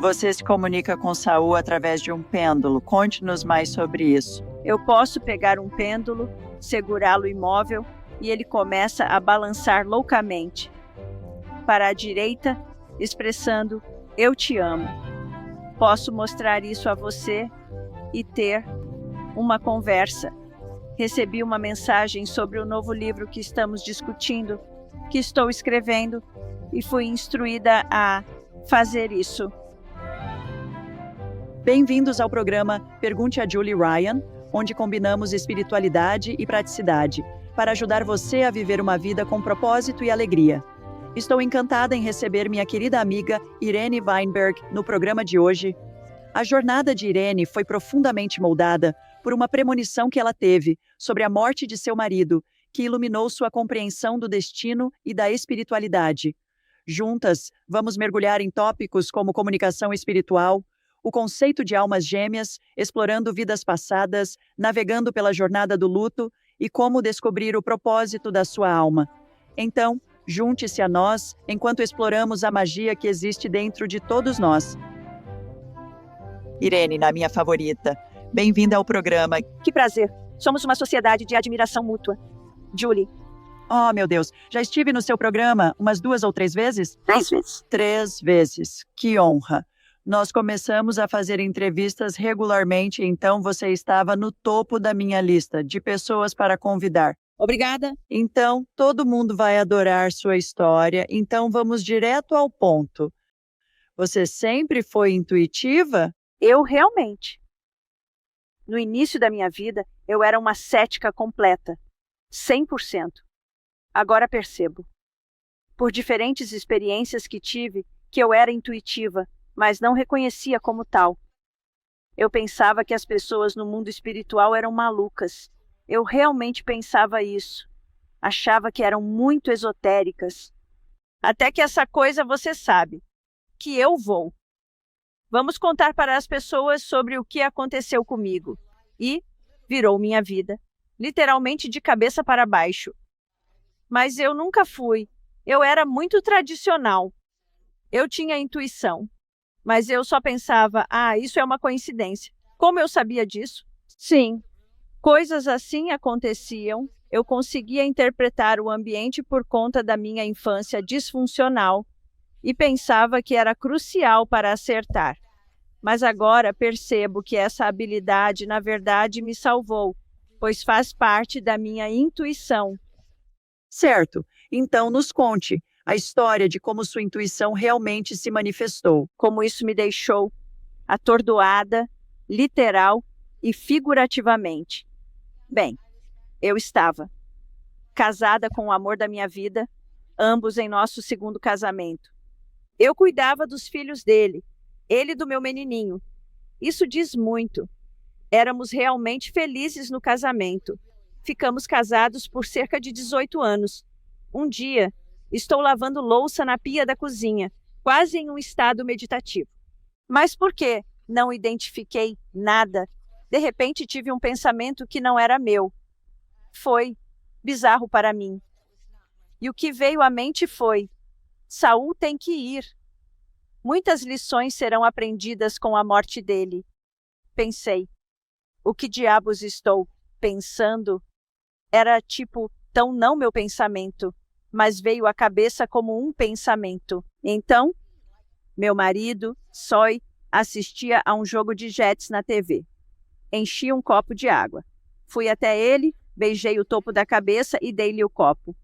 Você se comunica com Saul através de um pêndulo. Conte-nos mais sobre isso. Eu posso pegar um pêndulo, segurá-lo imóvel e ele começa a balançar loucamente para a direita, expressando "eu te amo". Posso mostrar isso a você e ter uma conversa. Recebi uma mensagem sobre o novo livro que estamos discutindo, que estou escrevendo, e fui instruída a fazer isso. Bem-vindos ao programa Pergunte a Julie Ryan, onde combinamos espiritualidade e praticidade para ajudar você a viver uma vida com propósito e alegria. Estou encantada em receber minha querida amiga Irene Weinberg no programa de hoje. A jornada de Irene foi profundamente moldada por uma premonição que ela teve sobre a morte de seu marido, que iluminou sua compreensão do destino e da espiritualidade. Juntas, vamos mergulhar em tópicos como comunicação espiritual, o conceito de almas gêmeas, explorando vidas passadas, navegando pela jornada do luto e como descobrir o propósito da sua alma. Então, junte-se a nós enquanto exploramos a magia que existe dentro de todos nós. Irene, na minha favorita. Bem-vinda ao programa. Que prazer! Somos uma sociedade de admiração mútua. Julie. Oh, meu Deus, já estive no seu programa umas 2 ou 3 vezes? 3 vezes. 3 vezes. Que honra! Nós começamos a fazer entrevistas regularmente, então você estava no topo da minha lista de pessoas para convidar. Obrigada. Então, todo mundo vai adorar sua história, então vamos direto ao ponto. Você sempre foi intuitiva? Eu realmente. No início da minha vida, eu era uma cética completa, 100%. Agora percebo, por diferentes experiências que tive, que eu era intuitiva, mas não reconhecia como tal. Eu pensava que as pessoas no mundo espiritual eram malucas. Eu realmente pensava isso. Achava que eram muito esotéricas. Até que essa coisa você sabe, que eu vou. Vamos contar para as pessoas sobre o que aconteceu comigo. E virou minha vida, literalmente de cabeça para baixo. Mas eu nunca fui. Eu era muito tradicional. Eu tinha intuição. Mas eu só pensava, isso é uma coincidência. Como eu sabia disso? Sim, coisas assim aconteciam. Eu conseguia interpretar o ambiente por conta da minha infância disfuncional e pensava que era crucial para acertar. Mas agora percebo que essa habilidade, na verdade, me salvou, pois faz parte da minha intuição. Certo. Então nos conte a história de como sua intuição realmente se manifestou. Como isso me deixou atordoada, literal e figurativamente. Bem, eu estava casada com o amor da minha vida, ambos em nosso segundo casamento. Eu cuidava dos filhos dele, ele do meu menininho. Isso diz muito. Éramos realmente felizes no casamento. Ficamos casados por cerca de 18 anos. Um dia, estou lavando louça na pia da cozinha, quase em um estado meditativo. Mas por quê? Não identifiquei nada. De repente tive um pensamento que não era meu. Foi bizarro para mim. E o que veio à mente foi: Saul tem que ir. Muitas lições serão aprendidas com a morte dele. Pensei, o que diabos estou pensando? Era tão não meu pensamento, mas veio à cabeça como um pensamento. Então, meu marido, Soy, assistia a um jogo de jets na TV. Enchi um copo de água. Fui até ele, beijei o topo da cabeça e dei-lhe o copo.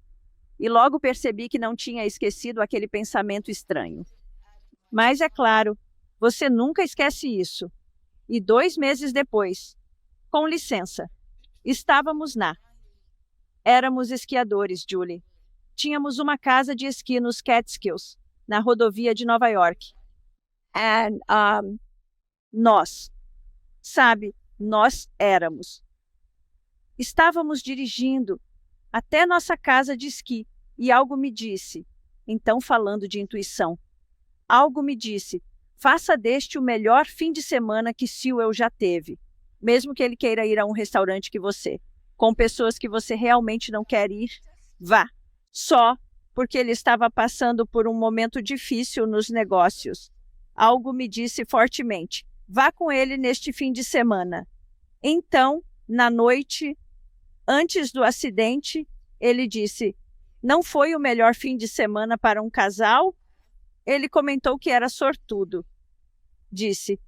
E logo percebi que não tinha esquecido aquele pensamento estranho. Mas é claro, você nunca esquece isso. E 2 meses depois, com licença, estávamos Éramos esquiadores, Julie. Tínhamos uma casa de esqui nos Catskills, na rodovia de Nova York. Nós éramos. Estávamos dirigindo até nossa casa de esqui e algo me disse, então falando de intuição, algo me disse, faça deste o melhor fim de semana que Sewell já teve, mesmo que ele queira ir a um restaurante com pessoas que você realmente não quer ir, vá. Só porque ele estava passando por um momento difícil nos negócios. algo me disse fortemente: vá com ele neste fim de semana. Então, na noite, antes do acidente, ele disse: não foi o melhor fim de semana para um casal? Ele comentou que era sortudo. Disse: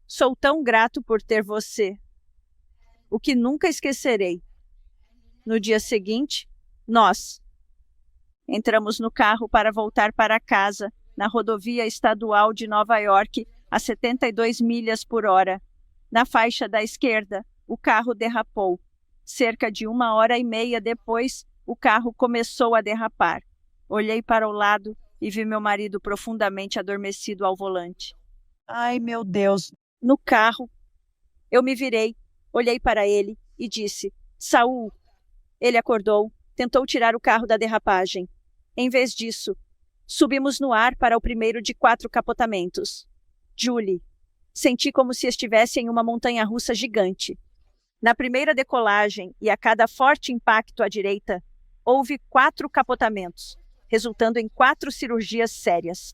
sou tão grato por ter você. O que nunca esquecerei. No dia seguinte, nós entramos no carro para voltar para casa, na rodovia estadual de Nova York, a 72 milhas por hora. Na faixa da esquerda, o carro derrapou. Cerca de 1h30 depois, o carro começou a derrapar. Olhei para o lado e vi meu marido profundamente adormecido ao volante. Ai, meu Deus. No carro, eu me virei, olhei para ele e disse: Saul. Ele acordou, tentou tirar o carro da derrapagem. Em vez disso, subimos no ar para o primeiro de 4 capotamentos. Julie. Senti como se estivesse em uma montanha-russa gigante. Na primeira decolagem e a cada forte impacto à direita, houve 4 capotamentos, resultando em 4 cirurgias sérias.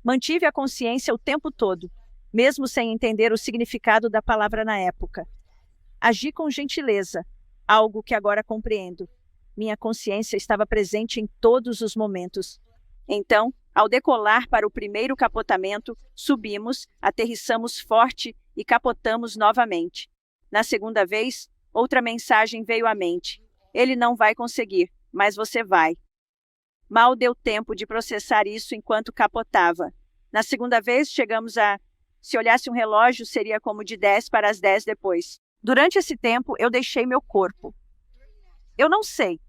Mantive a consciência o tempo todo, mesmo sem entender o significado da palavra na época. Agi com gentileza, algo que agora compreendo. Minha consciência estava presente em todos os momentos. Então, ao decolar para o primeiro capotamento, subimos, aterrissamos forte e capotamos novamente. Na segunda vez, outra mensagem veio à mente. Ele não vai conseguir, mas você vai. Mal deu tempo de processar isso enquanto capotava. Na segunda vez, chegamos a... Se olhasse um relógio, seria como de 10 para as 10 depois. Durante esse tempo, eu deixei meu corpo. Eu não sei.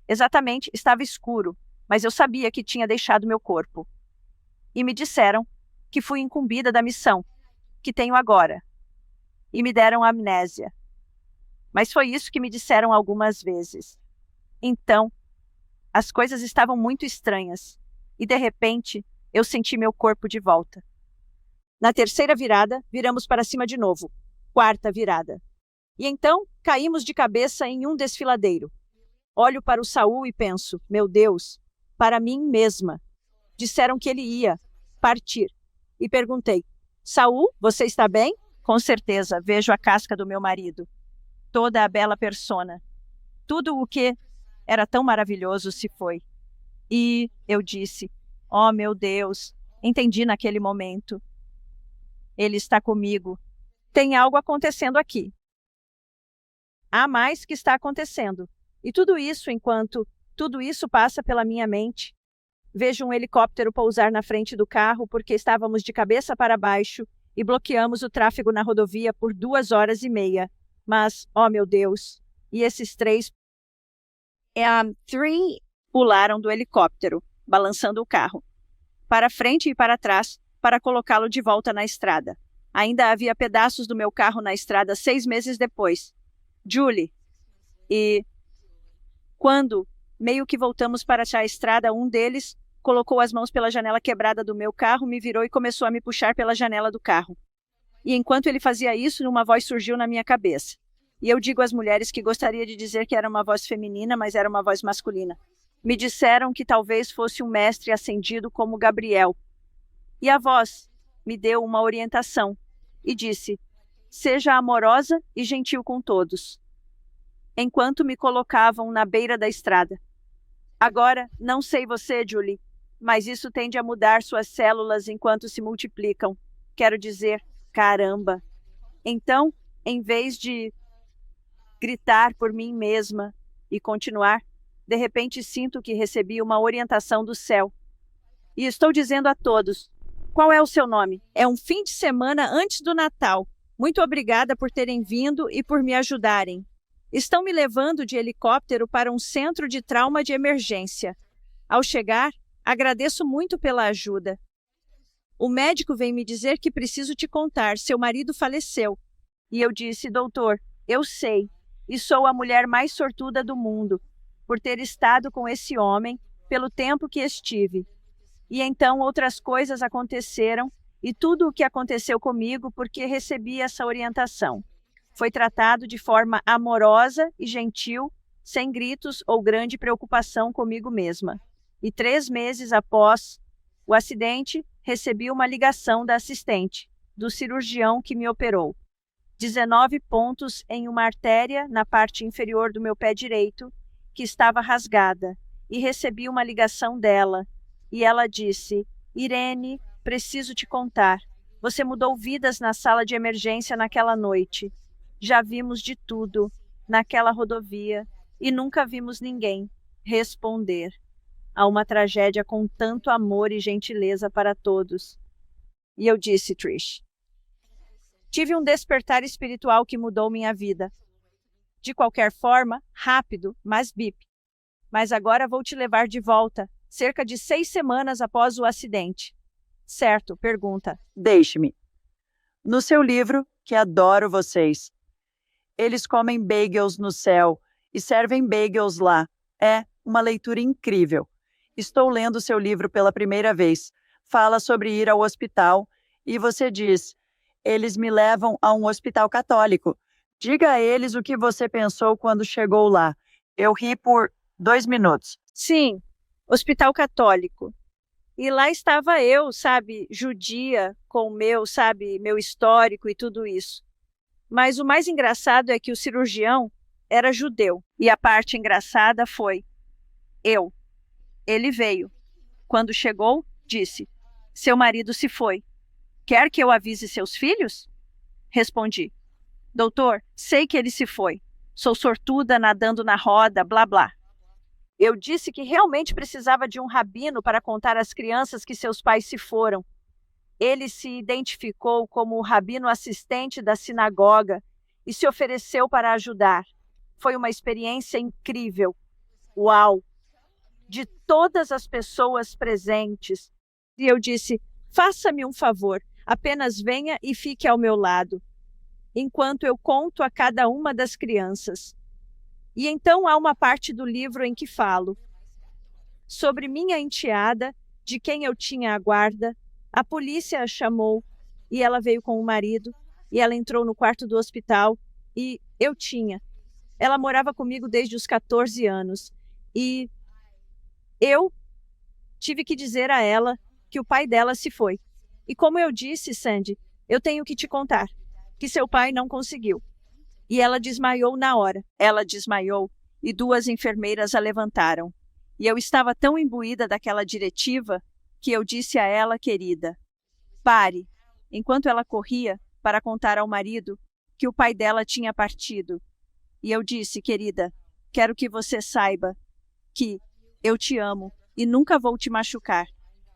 Exatamente, estava escuro, mas eu sabia que tinha deixado meu corpo. E me disseram que fui incumbida da missão, que tenho agora. E me deram amnésia. Mas foi isso que me disseram algumas vezes. Então, as coisas estavam muito estranhas, e de repente, eu senti meu corpo de volta. Na terceira virada, viramos para cima de novo. Quarta virada. E então, caímos de cabeça em um desfiladeiro. Olho para o Saul e penso, meu Deus, para mim mesma. Disseram que ele ia partir. E perguntei, Saul, você está bem? Com certeza, vejo a casca do meu marido. Toda a bela persona. Tudo o que era tão maravilhoso se foi. E eu disse, oh meu Deus, entendi naquele momento. Ele está comigo. Tem algo acontecendo aqui. Há mais que está acontecendo. E tudo isso enquanto tudo isso passa pela minha mente. Vejo um helicóptero pousar na frente do carro porque estávamos de cabeça para baixo e bloqueamos o tráfego na rodovia por 2h30. Mas, oh meu Deus, e esses 3 pularam do helicóptero, balançando o carro, para frente e para trás, para colocá-lo de volta na estrada. Ainda havia pedaços do meu carro na estrada 6 meses depois. Julie. E quando, meio que voltamos para a estrada, um deles colocou as mãos pela janela quebrada do meu carro, me virou e começou a me puxar pela janela do carro. E enquanto ele fazia isso, uma voz surgiu na minha cabeça. E eu digo às mulheres que gostaria de dizer que era uma voz feminina, mas era uma voz masculina. Me disseram que talvez fosse um mestre ascendido como Gabriel. E a voz me deu uma orientação e disse, seja amorosa e gentil com todos. Enquanto me colocavam na beira da estrada. Agora, não sei você, Julie, mas isso tende a mudar suas células enquanto se multiplicam. Quero dizer, caramba. Então, em vez de gritar por mim mesma e continuar, de repente sinto que recebi uma orientação do céu. E estou dizendo a todos, qual é o seu nome? É um fim de semana antes do Natal. Muito obrigada por terem vindo e por me ajudarem. Estão me levando de helicóptero para um centro de trauma de emergência. Ao chegar, agradeço muito pela ajuda. O médico vem me dizer que preciso te contar, seu marido faleceu. E eu disse, doutor, eu sei, e sou a mulher mais sortuda do mundo, por ter estado com esse homem pelo tempo que estive. E então outras coisas aconteceram, e tudo o que aconteceu comigo porque recebi essa orientação. Foi tratado de forma amorosa e gentil, sem gritos ou grande preocupação comigo mesma. E 3 meses após o acidente, recebi uma ligação da assistente, do cirurgião que me operou. 19 pontos em uma artéria na parte inferior do meu pé direito, que estava rasgada, e recebi uma ligação dela. E ela disse: Irene, preciso te contar. Você mudou vidas na sala de emergência naquela noite. Já vimos de tudo naquela rodovia e nunca vimos ninguém responder a uma tragédia com tanto amor e gentileza para todos. E eu disse, Trish, tive um despertar espiritual que mudou minha vida. De qualquer forma, rápido, mas bip. Mas agora vou te levar de volta, cerca de 6 semanas após o acidente. Certo, pergunta. Deixe-me. No seu livro, que adoro vocês, eles comem bagels no céu e servem bagels lá. É uma leitura incrível. Estou lendo seu livro pela primeira vez. Fala sobre ir ao hospital e você diz: eles me levam a um hospital católico. Diga a eles o que você pensou quando chegou lá. Eu ri por 2 minutos. Sim, hospital católico. E lá estava eu, sabe, judia, com o meu histórico e tudo isso. Mas o mais engraçado é que o cirurgião era judeu. E a parte engraçada foi eu. Ele veio. Quando chegou, disse: seu marido se foi. Quer que eu avise seus filhos? Respondi: doutor, sei que ele se foi. Sou sortuda nadando na roda, blá blá. Eu disse que realmente precisava de um rabino para contar às crianças que seus pais se foram. Ele se identificou como o rabino assistente da sinagoga e se ofereceu para ajudar. Foi uma experiência incrível. Uau! De todas as pessoas presentes. E eu disse: faça-me um favor, apenas venha e fique ao meu lado, enquanto eu conto a cada uma das crianças. E então há uma parte do livro em que falo sobre minha enteada, de quem eu tinha a guarda. A polícia a chamou e ela veio com o marido e ela entrou no quarto do hospital e eu tinha. Ela morava comigo desde os 14 anos e eu tive que dizer a ela que o pai dela se foi. E como eu disse, Sandy, eu tenho que te contar que seu pai não conseguiu. E ela desmaiou na hora. Ela desmaiou e 2 enfermeiras a levantaram. E eu estava tão imbuída daquela diretiva que eu disse a ela, querida, pare, enquanto ela corria para contar ao marido que o pai dela tinha partido. E eu disse, querida, quero que você saiba que eu te amo e nunca vou te machucar.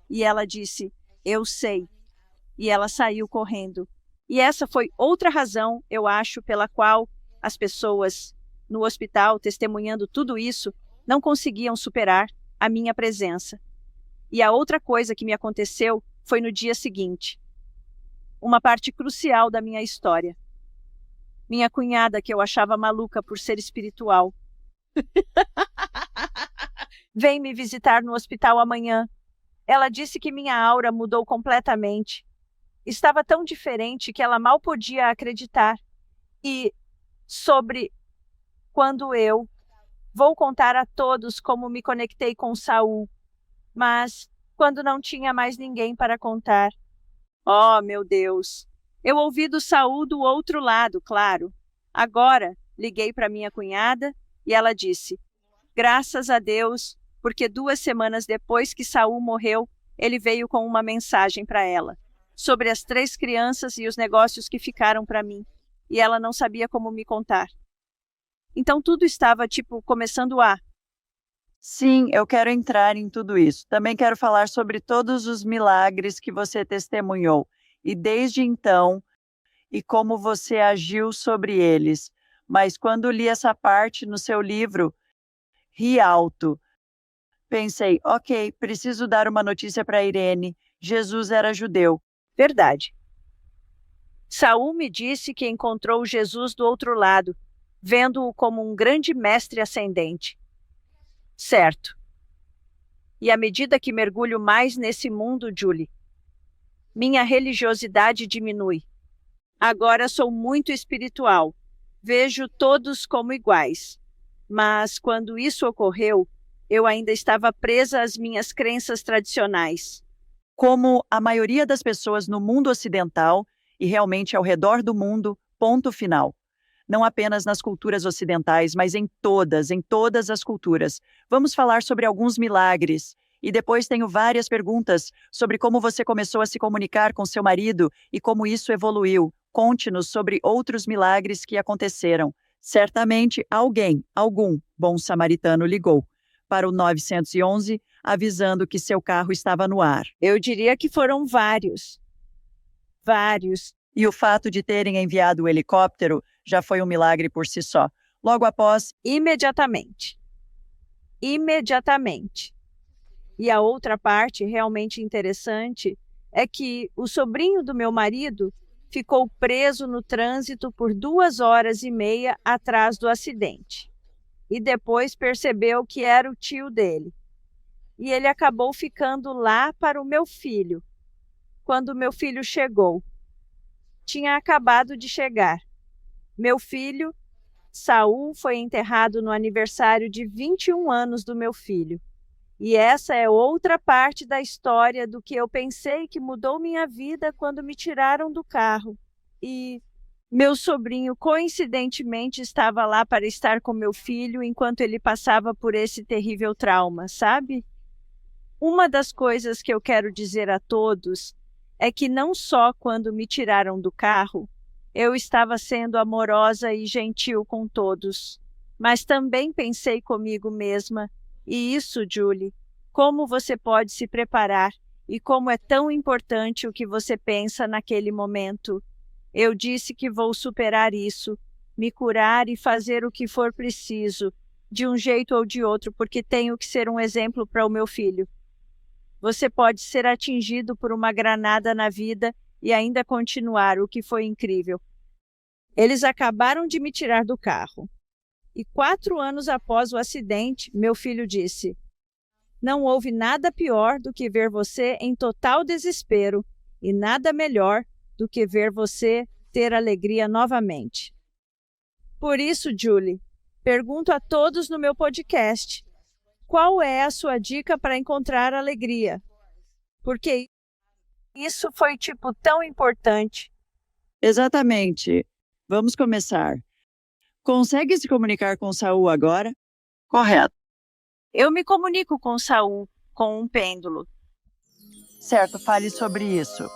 E ela disse, eu sei. E ela saiu correndo. E essa foi outra razão, eu acho, pela qual as pessoas no hospital, testemunhando tudo isso, não conseguiam superar a minha presença. E a outra coisa que me aconteceu foi no dia seguinte. Uma parte crucial da minha história. Minha cunhada, que eu achava maluca por ser espiritual, vem me visitar no hospital amanhã. Ela disse que minha aura mudou completamente. Estava tão diferente que ela mal podia acreditar. E sobre quando eu vou contar a todos como me conectei com Saul, mas quando não tinha mais ninguém para contar. Oh, meu Deus! Eu ouvi do Saul do outro lado, claro. Agora liguei para minha cunhada e ela disse, graças a Deus, porque 2 semanas depois que Saul morreu, ele veio com uma mensagem para ela sobre as 3 crianças e os negócios que ficaram para mim, e ela não sabia como me contar. Então tudo estava, começando a... Sim, eu quero entrar em tudo isso. Também quero falar sobre todos os milagres que você testemunhou, e desde então, e como você agiu sobre eles. Mas quando li essa parte no seu livro, ri alto. Pensei, ok, preciso dar uma notícia para Irene. Jesus era judeu. Verdade. Saul me disse que encontrou Jesus do outro lado, vendo-o como um grande mestre ascendente. Certo. E à medida que mergulho mais nesse mundo, Julie, minha religiosidade diminui. Agora sou muito espiritual. Vejo todos como iguais. Mas quando isso ocorreu, eu ainda estava presa às minhas crenças tradicionais. Como a maioria das pessoas no mundo ocidental e realmente ao redor do mundo, ponto final. Não apenas nas culturas ocidentais, mas em todas as culturas. Vamos falar sobre alguns milagres. E depois tenho várias perguntas sobre como você começou a se comunicar com seu marido e como isso evoluiu. Conte-nos sobre outros milagres que aconteceram. Certamente algum bom samaritano ligou para o 911, avisando que seu carro estava no ar. Eu diria que foram vários. Vários. E o fato de terem enviado o helicóptero já foi um milagre por si só. Logo após, Imediatamente. Imediatamente. E a outra parte realmente interessante é que o sobrinho do meu marido ficou preso no trânsito por 2 horas e meia atrás do acidente. E depois percebeu que era o tio dele. E ele acabou ficando lá para o meu filho. Quando meu filho chegou, tinha acabado de chegar. Meu filho, Saul, foi enterrado no aniversário de 21 anos do meu filho. E essa é outra parte da história do que eu pensei que mudou minha vida quando me tiraram do carro. E meu sobrinho, coincidentemente, estava lá para estar com meu filho enquanto ele passava por esse terrível trauma, sabe? Uma das coisas que eu quero dizer a todos é que não só quando me tiraram do carro, eu estava sendo amorosa e gentil com todos, mas também pensei comigo mesma, e isso, Julie, como você pode se preparar e como é tão importante o que você pensa naquele momento. Eu disse que vou superar isso, me curar e fazer o que for preciso, de um jeito ou de outro, porque tenho que ser um exemplo para o meu filho. Você pode ser atingido por uma granada na vida e ainda continuar, o que foi incrível. Eles acabaram de me tirar do carro. E 4 anos após o acidente, meu filho disse: "Não houve nada pior do que ver você em total desespero e nada melhor do que ver você ter alegria novamente." Por isso, Julie, pergunto a todos no meu podcast: qual é a sua dica para encontrar alegria? Porque isso foi tão importante. exatamente. Vamos começar. Consegue se comunicar com Saul agora? Correto. Eu me comunico com Saul com um pêndulo. Certo, fale sobre isso.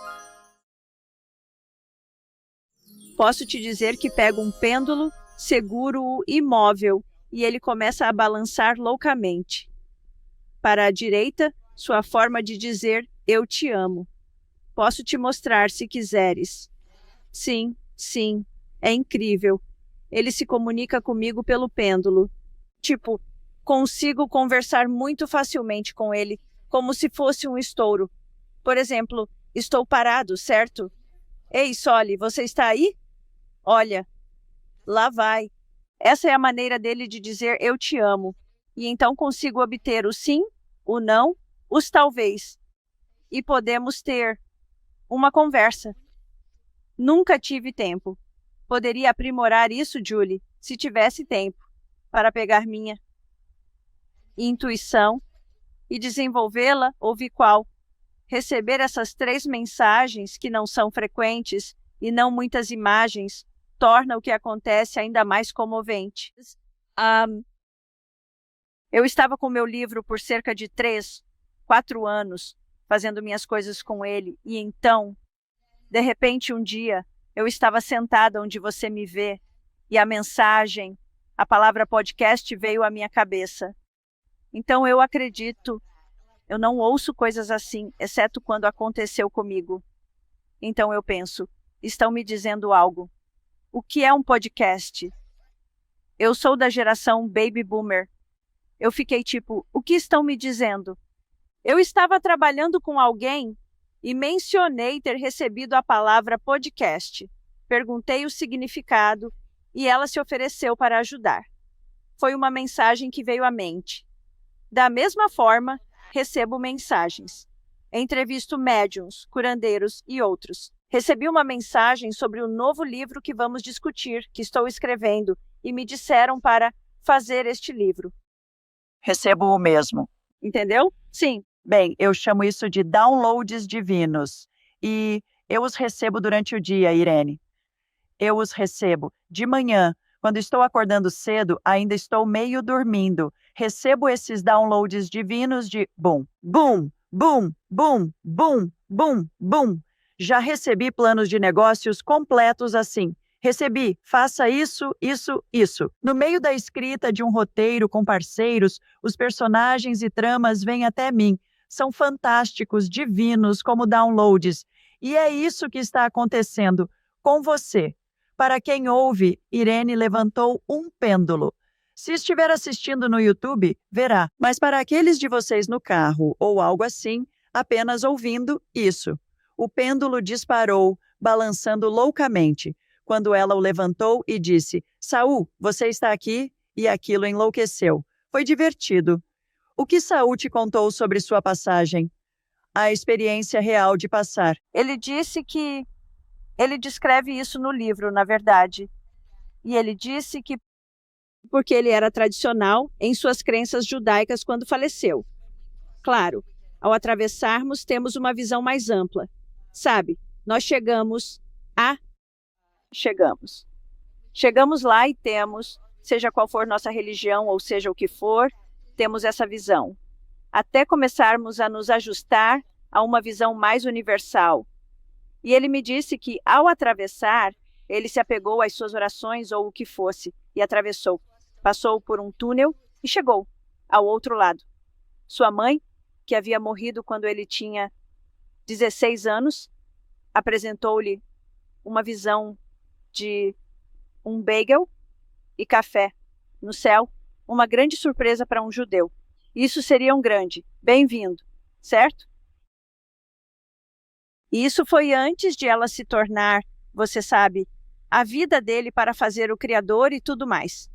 Posso te dizer que pego um pêndulo, seguro-o imóvel e ele começa a balançar loucamente. Para a direita, sua forma de dizer "eu te amo." Posso te mostrar se quiseres. Sim, sim, é incrível. Ele se comunica comigo pelo pêndulo. Consigo conversar muito facilmente com ele, como se fosse um estouro. Por exemplo, estou parado, certo? Ei, Solly, você está aí? Olha, lá vai. Essa é a maneira dele de dizer "eu te amo." E então consigo obter o sim, o não, os talvez. E podemos ter uma conversa. Nunca tive tempo. Poderia aprimorar isso, Julie, se tivesse tempo, para pegar minha intuição e desenvolvê-la, ouvi qual. Receber essas 3 mensagens, que não são frequentes e não muitas imagens, torna o que acontece ainda mais comovente. Eu estava com meu livro por cerca de 3, 4 anos, fazendo minhas coisas com ele, e então, de repente, um dia, eu estava sentada onde você me vê, e a mensagem, a palavra podcast veio à minha cabeça. Então eu acredito, eu não ouço coisas assim, exceto quando aconteceu comigo. Então eu penso, estão me dizendo algo. O que é um podcast? Eu sou da geração Baby Boomer. Eu fiquei o que estão me dizendo? Eu estava trabalhando com alguém e mencionei ter recebido a palavra podcast. Perguntei o significado e ela se ofereceu para ajudar. Foi uma mensagem que veio à mente. Da mesma forma, recebo mensagens. Entrevisto médiuns, curandeiros e outros. Recebi uma mensagem sobre o novo livro que vamos discutir, que estou escrevendo, e me disseram para fazer este livro. Recebo o mesmo. Entendeu? Sim. Bem, eu chamo isso de downloads divinos. E eu os recebo durante o dia, Irene. Eu os recebo de manhã. Quando estou acordando cedo, ainda estou meio dormindo. Recebo esses downloads divinos de bum, bum, bum, bum, bum, bum, bum. Já recebi planos de negócios completos assim. Recebi, faça isso, isso, isso. No meio da escrita de um roteiro com parceiros, os personagens e tramas vêm até mim. São fantásticos, divinos como downloads. E é isso que está acontecendo com você. Para quem ouve, Irene levantou um pêndulo. Se estiver assistindo no YouTube, verá. Mas para aqueles de vocês no carro ou algo assim, apenas ouvindo isso. O pêndulo disparou, balançando loucamente, quando ela o levantou e disse: Saul, você está aqui? E aquilo enlouqueceu. Foi divertido. O que Saul te contou sobre sua passagem? A experiência real de passar. Ele disse que ele descreve isso no livro, na verdade. E ele disse que porque ele era tradicional em suas crenças judaicas quando faleceu. Claro, ao atravessarmos, temos uma visão mais ampla. Sabe, nós chegamos. Chegamos lá e temos, seja qual for nossa religião ou seja o que for, temos essa visão. Até começarmos a nos ajustar a uma visão mais universal. E ele me disse que, ao atravessar, ele se apegou às suas orações ou o que fosse, e atravessou. Passou por um túnel e chegou ao outro lado. Sua mãe, que havia morrido quando ele tinha 16 anos, apresentou-lhe uma visão de um bagel e café no céu, uma grande surpresa para um judeu. Isso seria um grande bem-vindo, certo? E isso foi antes de ela se tornar, você sabe, a vida dele para fazer o Criador e tudo mais.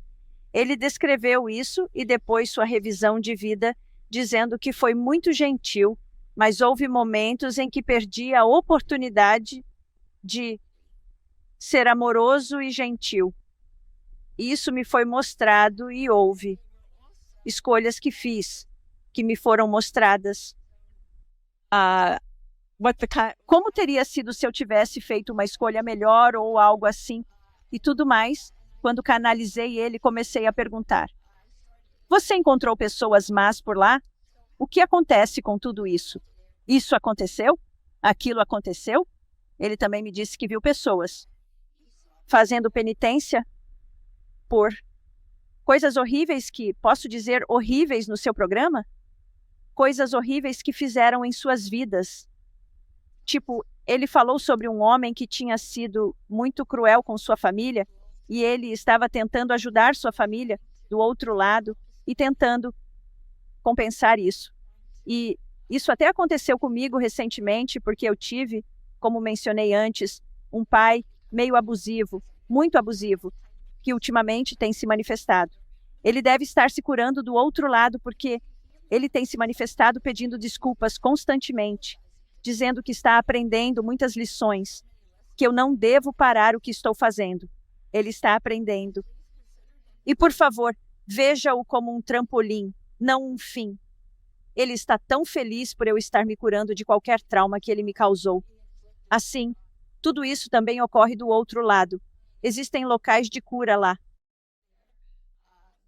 Ele descreveu isso e depois sua revisão de vida, dizendo que foi muito gentil, mas houve momentos em que perdi a oportunidade de ser amoroso e gentil. Isso me foi mostrado e houve escolhas que fiz, que me foram mostradas. Como teria sido se eu tivesse feito uma escolha melhor ou algo assim? E tudo mais, quando canalizei ele, comecei a perguntar: você encontrou pessoas más por lá? O que acontece com tudo isso? Isso aconteceu? Aquilo aconteceu? Ele também me disse que viu pessoas fazendo penitência por coisas horríveis que, posso dizer, horríveis no seu programa? Coisas horríveis que fizeram em suas vidas. Tipo, ele falou sobre um homem que tinha sido muito cruel com sua família e ele estava tentando ajudar sua família do outro lado e tentando compensar isso. E isso até aconteceu comigo recentemente, porque eu tive, como mencionei antes, um pai meio abusivo, muito abusivo, que ultimamente tem se manifestado. Ele deve estar se curando do outro lado porque ele tem se manifestado pedindo desculpas constantemente, dizendo que está aprendendo muitas lições, que eu não devo parar o que estou fazendo. Ele está aprendendo. E, por favor, veja-o como um trampolim, não um fim. Ele está tão feliz por eu estar me curando de qualquer trauma que ele me causou. Assim, tudo isso também ocorre do outro lado. Existem locais de cura lá.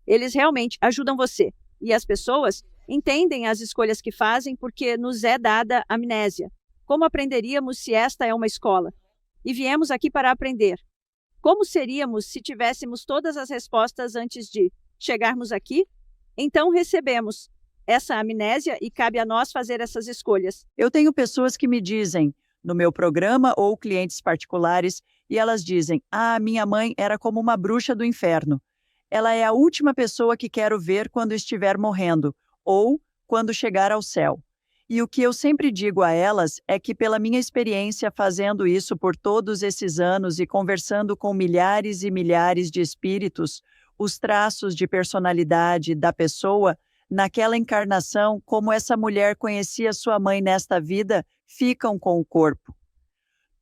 Eles realmente ajudam você. E as pessoas entendem as escolhas que fazem porque nos é dada amnésia. Como aprenderíamos se esta é uma escola? E viemos aqui para aprender. Como seríamos se tivéssemos todas as respostas antes de chegarmos aqui? Então recebemos essa amnésia e cabe a nós fazer essas escolhas. Eu tenho pessoas que me dizem, no meu programa ou clientes particulares, e elas dizem: minha mãe era como uma bruxa do inferno. Ela é a última pessoa que quero ver quando estiver morrendo, ou quando chegar ao céu. E o que eu sempre digo a elas é que, pela minha experiência fazendo isso por todos esses anos e conversando com milhares e milhares de espíritos, os traços de personalidade da pessoa, naquela encarnação, como essa mulher conhecia sua mãe nesta vida, ficam com o corpo.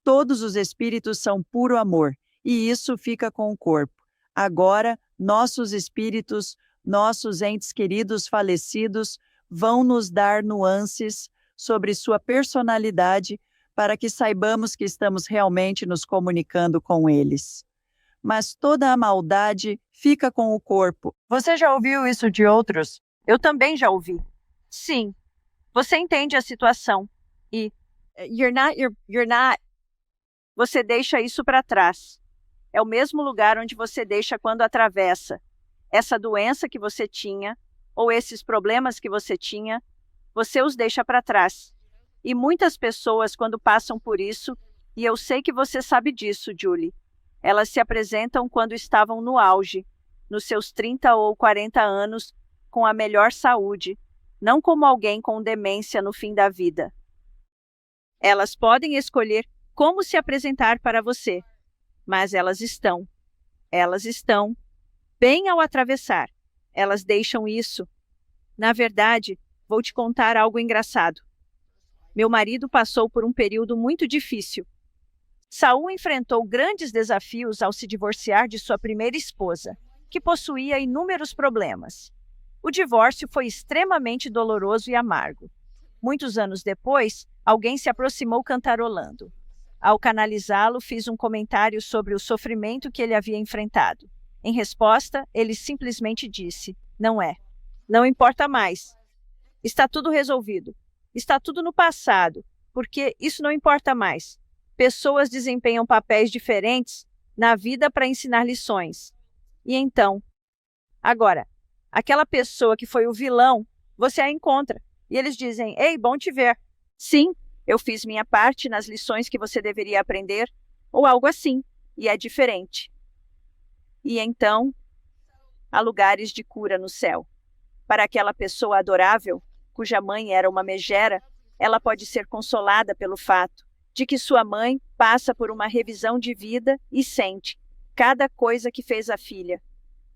Todos os espíritos são puro amor, e isso fica com o corpo. Agora, nossos espíritos, nossos entes queridos falecidos, vão nos dar nuances sobre sua personalidade para que saibamos que estamos realmente nos comunicando com eles. Mas toda a maldade fica com o corpo. Você já ouviu isso de outros? Eu também já ouvi. Sim, você entende a situação e you're not. Você deixa isso para trás. É o mesmo lugar onde você deixa quando atravessa essa doença que você tinha ou esses problemas que você tinha, você os deixa para trás. E muitas pessoas, quando passam por isso, e eu sei que você sabe disso, Julie, elas se apresentam quando estavam no auge, nos seus 30 ou 40 anos, com a melhor saúde, não como alguém com demência no fim da vida. Elas podem escolher como se apresentar para você, mas elas estão, bem ao atravessar, elas deixam isso. Na verdade, vou te contar algo engraçado. Meu marido passou por um período muito difícil. Saul enfrentou grandes desafios ao se divorciar de sua primeira esposa, que possuía inúmeros problemas. O divórcio foi extremamente doloroso e amargo. Muitos anos depois, alguém se aproximou cantarolando. Ao canalizá-lo, fiz um comentário sobre o sofrimento que ele havia enfrentado. Em resposta, ele simplesmente disse: "Não é. Não importa mais. Está tudo resolvido. Está tudo no passado, porque isso não importa mais. Pessoas desempenham papéis diferentes na vida para ensinar lições. E então, agora, aquela pessoa que foi o vilão, você a encontra. E eles dizem: Ei, bom te ver. Sim, eu fiz minha parte nas lições que você deveria aprender, ou algo assim, e é diferente. E então, há lugares de cura no céu. Para aquela pessoa adorável, cuja mãe era uma megera, ela pode ser consolada pelo fato de que sua mãe passa por uma revisão de vida e sente cada coisa que fez a filha.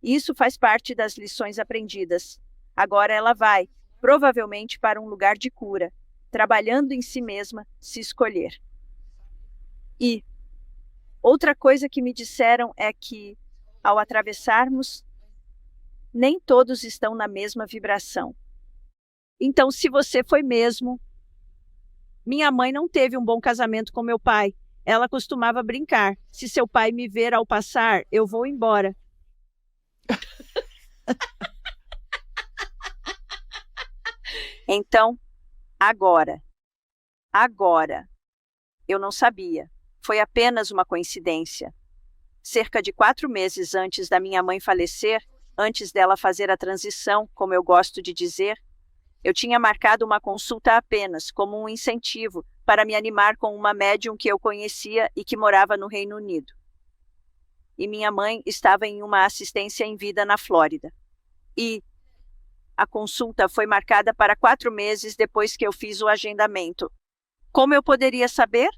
Isso faz parte das lições aprendidas. Agora ela vai, provavelmente, para um lugar de cura, trabalhando em si mesma, se escolher. E outra coisa que me disseram é que, ao atravessarmos, nem todos estão na mesma vibração. Então, se você foi mesmo... Minha mãe não teve um bom casamento com meu pai. Ela costumava brincar: se seu pai me ver ao passar, eu vou embora. Então, agora, eu não sabia. Foi apenas uma coincidência. Cerca de 4 meses antes da minha mãe falecer, antes dela fazer a transição, como eu gosto de dizer, eu tinha marcado uma consulta apenas como um incentivo para me animar com uma médium que eu conhecia e que morava no Reino Unido. E minha mãe estava em uma assistência em vida na Flórida. E a consulta foi marcada para 4 meses depois que eu fiz o agendamento. Como eu poderia saber?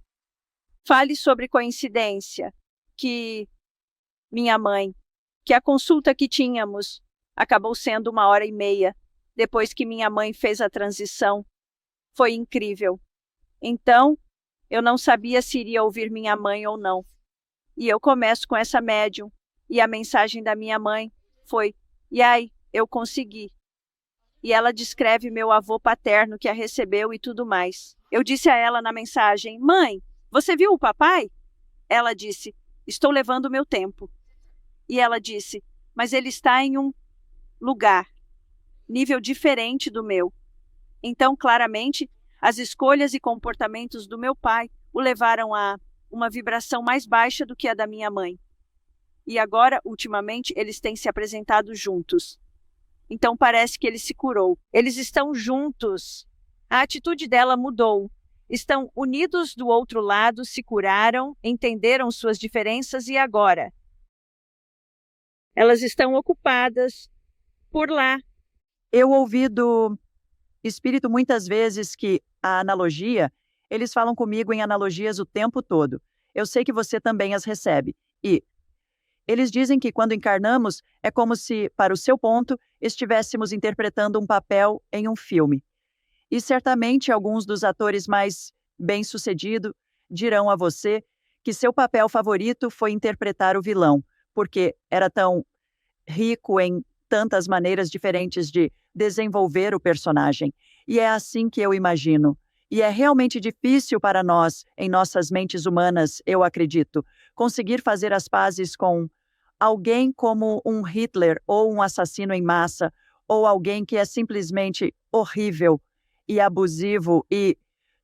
Fale sobre coincidência, que a consulta que tínhamos acabou sendo 1h30, depois que minha mãe fez a transição. Foi incrível. Então, eu não sabia se iria ouvir minha mãe ou não. E eu começo com essa médium, e a mensagem da minha mãe foi: "Yai, eu consegui." E ela descreve meu avô paterno que a recebeu e tudo mais. Eu disse a ela na mensagem: "Mãe, você viu o papai?" Ela disse: "Estou levando o meu tempo." E ela disse: "Mas ele está em um lugar, nível diferente do meu." Então, claramente, as escolhas e comportamentos do meu pai o levaram a uma vibração mais baixa do que a da minha mãe. E agora, ultimamente, eles têm se apresentado juntos. Então parece que ele se curou. Eles estão juntos. A atitude dela mudou. Estão unidos do outro lado, se curaram, entenderam suas diferenças e agora elas estão ocupadas por lá. Eu ouvi do espírito muitas vezes que a analogia, eles falam comigo em analogias o tempo todo. Eu sei que você também as recebe. E eles dizem que quando encarnamos é como se, para o seu ponto, estivéssemos interpretando um papel em um filme. E certamente alguns dos atores mais bem-sucedidos dirão a você que seu papel favorito foi interpretar o vilão, porque era tão rico em tantas maneiras diferentes de desenvolver o personagem. E é assim que eu imagino. E é realmente difícil para nós, em nossas mentes humanas, eu acredito, conseguir fazer as pazes com alguém como um Hitler ou um assassino em massa, ou alguém que é simplesmente horrível e abusivo e,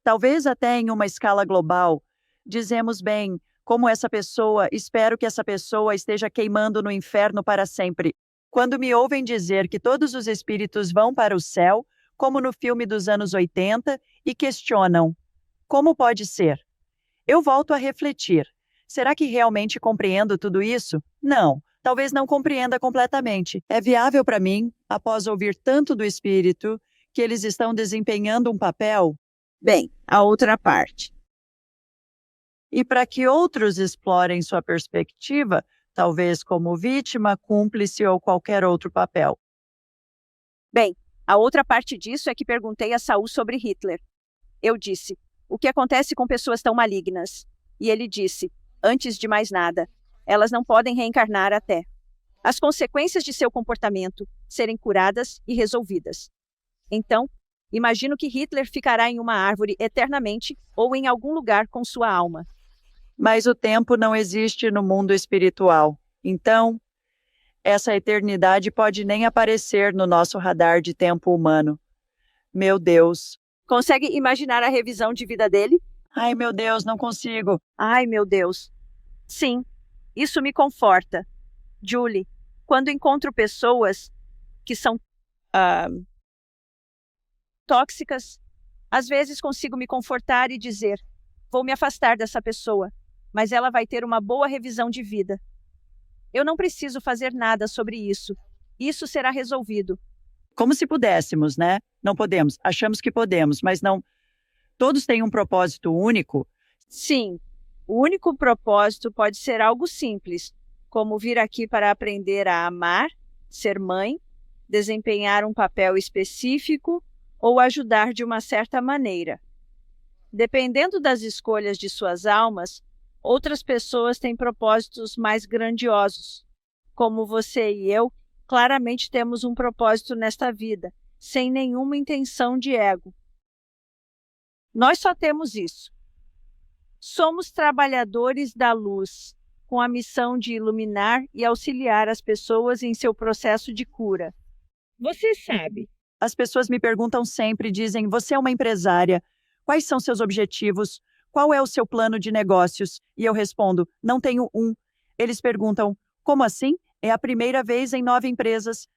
talvez até em uma escala global, dizemos bem, como essa pessoa, espero que essa pessoa esteja queimando no inferno para sempre. Quando me ouvem dizer que todos os espíritos vão para o céu, como no filme dos anos 80, e questionam: como pode ser? Eu volto a refletir. Será que realmente compreendo tudo isso? Não, talvez não compreenda completamente. É viável para mim, após ouvir tanto do espírito, que eles estão desempenhando um papel? Bem, a outra parte. E para que outros explorem sua perspectiva, talvez como vítima, cúmplice ou qualquer outro papel. Bem, a outra parte disso é que perguntei a Saul sobre Hitler. Eu disse: o que acontece com pessoas tão malignas? E ele disse: antes de mais nada, elas não podem reencarnar até as consequências de seu comportamento serem curadas e resolvidas. Então, imagino que Hitler ficará em uma árvore eternamente ou em algum lugar com sua alma. Mas o tempo não existe no mundo espiritual. Então, essa eternidade pode nem aparecer no nosso radar de tempo humano. Meu Deus. Consegue imaginar a revisão de vida dele? Ai, meu Deus, não consigo. Ai, meu Deus. Sim, isso me conforta. Julie, quando encontro pessoas que são tóxicas, às vezes consigo me confortar e dizer: vou me afastar dessa pessoa, mas ela vai ter uma boa revisão de vida. Eu não preciso fazer nada sobre isso. Isso será resolvido. Como se pudéssemos, né? Não podemos. Achamos que podemos, mas não. Todos têm um propósito único. Sim, o único propósito pode ser algo simples, como vir aqui para aprender a amar, ser mãe, desempenhar um papel específico ou ajudar de uma certa maneira. Dependendo das escolhas de suas almas, outras pessoas têm propósitos mais grandiosos. Como você e eu, claramente temos um propósito nesta vida, sem nenhuma intenção de ego. Nós só temos isso. Somos trabalhadores da luz, com a missão de iluminar e auxiliar as pessoas em seu processo de cura. Você sabe. As pessoas me perguntam sempre, dizem: você é uma empresária, quais são seus objetivos? Qual é o seu plano de negócios? E eu respondo: não tenho um. Eles perguntam: como assim? É a primeira vez em 9 empresas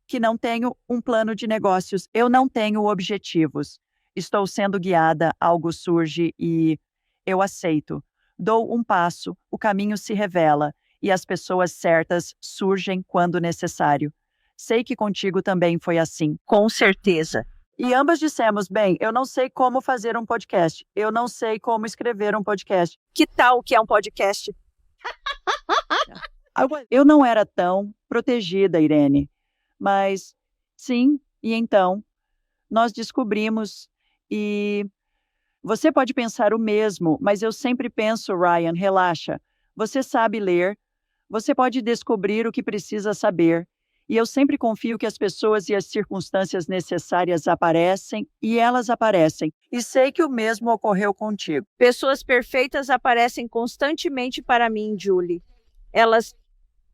que não tenho um plano de negócios. Eu não tenho objetivos. Estou sendo guiada, algo surge e eu aceito. Dou um passo, o caminho se revela e as pessoas certas surgem quando necessário. Sei que contigo também foi assim. Com certeza. E ambas dissemos: bem, eu não sei como fazer um podcast. Eu não sei como escrever um podcast. Que tal que é um podcast? Eu não era tão protegida, Irene. Mas, sim, e então, nós descobrimos e... Você pode pensar o mesmo, mas eu sempre penso, Ryan, relaxa. Você sabe ler, você pode descobrir o que precisa saber. E eu sempre confio que as pessoas e as circunstâncias necessárias aparecem e elas aparecem. E sei que o mesmo ocorreu contigo. Pessoas perfeitas aparecem constantemente para mim, Julie. Elas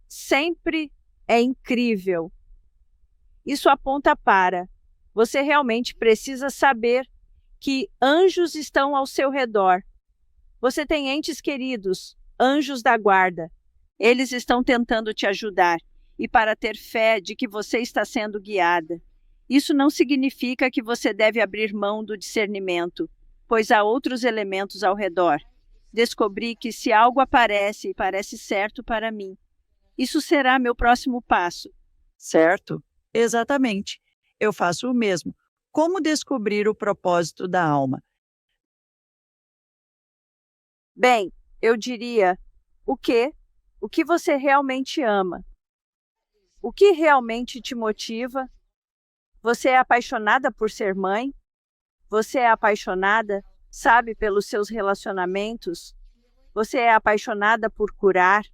sempre é incrível. Isso aponta para. Você realmente precisa saber que anjos estão ao seu redor. Você tem entes queridos, anjos da guarda. Eles estão tentando te ajudar e para ter fé de que você está sendo guiada. Isso não significa que você deve abrir mão do discernimento, pois há outros elementos ao redor. Descobri que se algo aparece e parece certo para mim, isso será meu próximo passo. Certo? Exatamente. Eu faço o mesmo. Como descobrir o propósito da alma? Bem, eu diria, o que você realmente ama? O que realmente te motiva? Você é apaixonada por ser mãe? Você é apaixonada, sabe, pelos seus relacionamentos? Você é apaixonada por curar?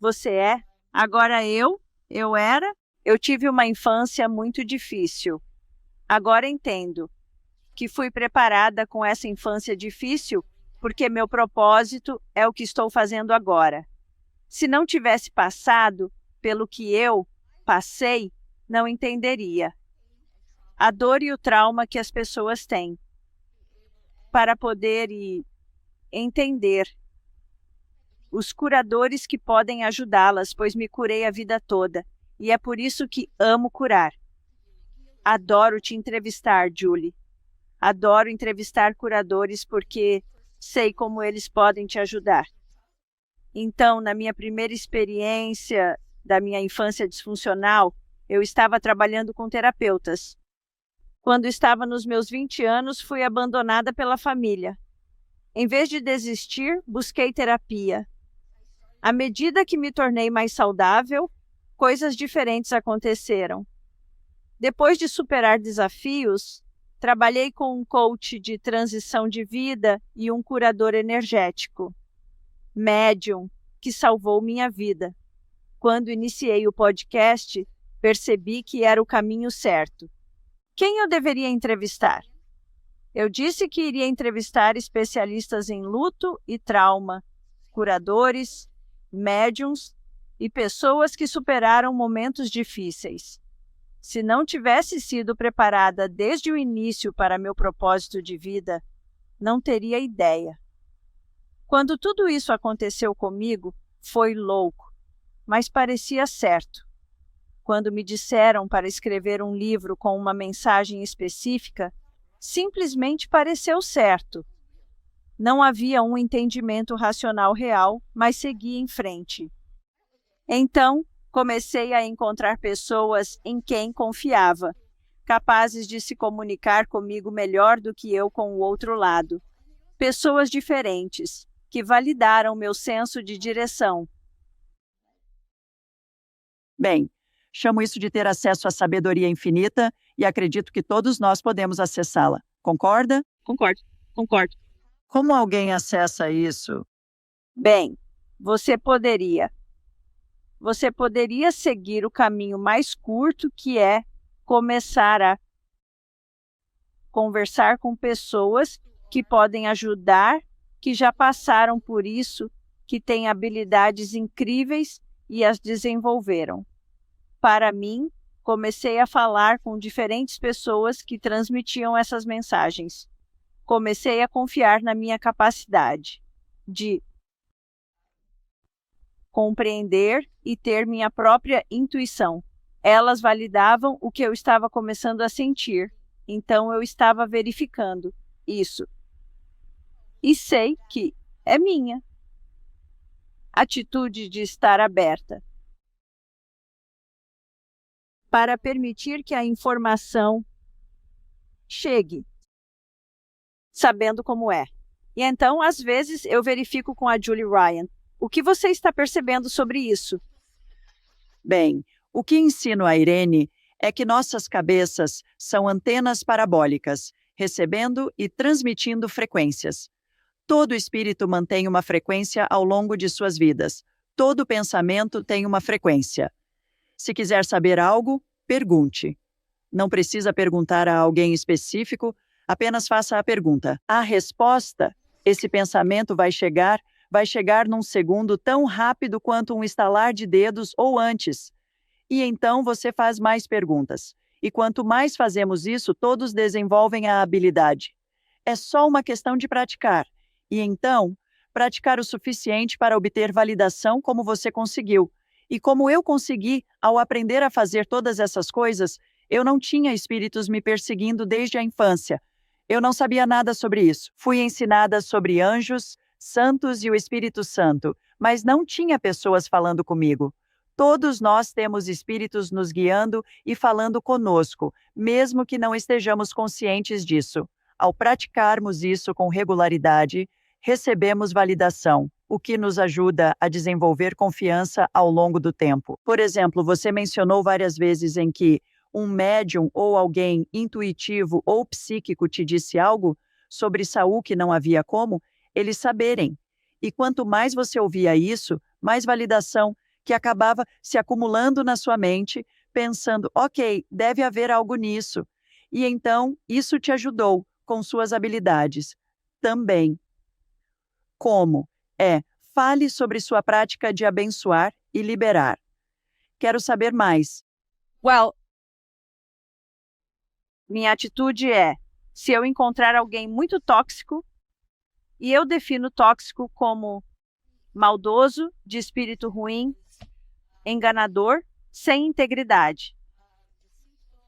Você é? Agora eu era? Eu tive uma infância muito difícil. Agora entendo que fui preparada com essa infância difícil porque meu propósito é o que estou fazendo agora. Se não tivesse passado pelo que eu passei, não entenderia a dor e o trauma que as pessoas têm. Para poder entender os curadores que podem ajudá-las, pois me curei a vida toda, e é por isso que amo curar. Adoro te entrevistar, Julie. Adoro entrevistar curadores porque sei como eles podem te ajudar. Então, na minha primeira experiência da minha infância disfuncional, eu estava trabalhando com terapeutas. Quando estava nos meus 20 anos, fui abandonada pela família. Em vez de desistir, busquei terapia. À medida que me tornei mais saudável, coisas diferentes aconteceram. Depois de superar desafios, trabalhei com um coach de transição de vida e um curador energético, médium, que salvou minha vida. Quando iniciei o podcast, percebi que era o caminho certo. Quem eu deveria entrevistar? Eu disse que iria entrevistar especialistas em luto e trauma, curadores, médiums e pessoas que superaram momentos difíceis. Se não tivesse sido preparada desde o início para meu propósito de vida, não teria ideia. Quando tudo isso aconteceu comigo, foi louco, mas parecia certo. Quando me disseram para escrever um livro com uma mensagem específica, simplesmente pareceu certo. Não havia um entendimento racional real, mas segui em frente. Então, comecei a encontrar pessoas em quem confiava, capazes de se comunicar comigo melhor do que eu com o outro lado. Pessoas diferentes, que validaram meu senso de direção. Bem, chamo isso de ter acesso à sabedoria infinita e acredito que todos nós podemos acessá-la. Concorda? Concordo. Como alguém acessa isso? Bem, você poderia seguir o caminho mais curto, que é começar a conversar com pessoas que podem ajudar, que já passaram por isso, que têm habilidades incríveis e as desenvolveram. Para mim, comecei a falar com diferentes pessoas que transmitiam essas mensagens. Comecei a confiar na minha capacidade de compreender e ter minha própria intuição. Elas validavam o que eu estava começando a sentir, então eu estava verificando isso. E sei que é minha. Atitude de estar aberta para permitir que a informação chegue, sabendo como é. E então, às vezes, eu verifico com a Julie Ryan. O que você está percebendo sobre isso? Bem, o que ensino a Irene é que nossas cabeças são antenas parabólicas, recebendo e transmitindo frequências. Todo espírito mantém uma frequência ao longo de suas vidas. Todo pensamento tem uma frequência. Se quiser saber algo, pergunte. Não precisa perguntar a alguém específico, apenas faça a pergunta. A resposta, esse pensamento vai chegar num segundo tão rápido quanto um estalar de dedos ou antes. E então você faz mais perguntas. E quanto mais fazemos isso, todos desenvolvem a habilidade. É só uma questão de praticar. E então, praticar o suficiente para obter validação como você conseguiu. E como eu consegui, ao aprender a fazer todas essas coisas, eu não tinha espíritos me perseguindo desde a infância. Eu não sabia nada sobre isso. Fui ensinada sobre anjos, santos e o Espírito Santo, mas não tinha pessoas falando comigo. Todos nós temos espíritos nos guiando e falando conosco, mesmo que não estejamos conscientes disso. Ao praticarmos isso com regularidade, recebemos validação, o que nos ajuda a desenvolver confiança ao longo do tempo. Por exemplo, você mencionou várias vezes em que um médium ou alguém intuitivo ou psíquico te disse algo sobre Saul que não havia como eles saberem. E quanto mais você ouvia isso, mais validação que acabava se acumulando na sua mente, pensando, ok, deve haver algo nisso. E então, isso te ajudou com suas habilidades. Também. Como? Fale sobre sua prática de abençoar e liberar. Quero saber mais. Well, minha atitude é, se eu encontrar alguém muito tóxico, e eu defino tóxico como maldoso, de espírito ruim, enganador, sem integridade.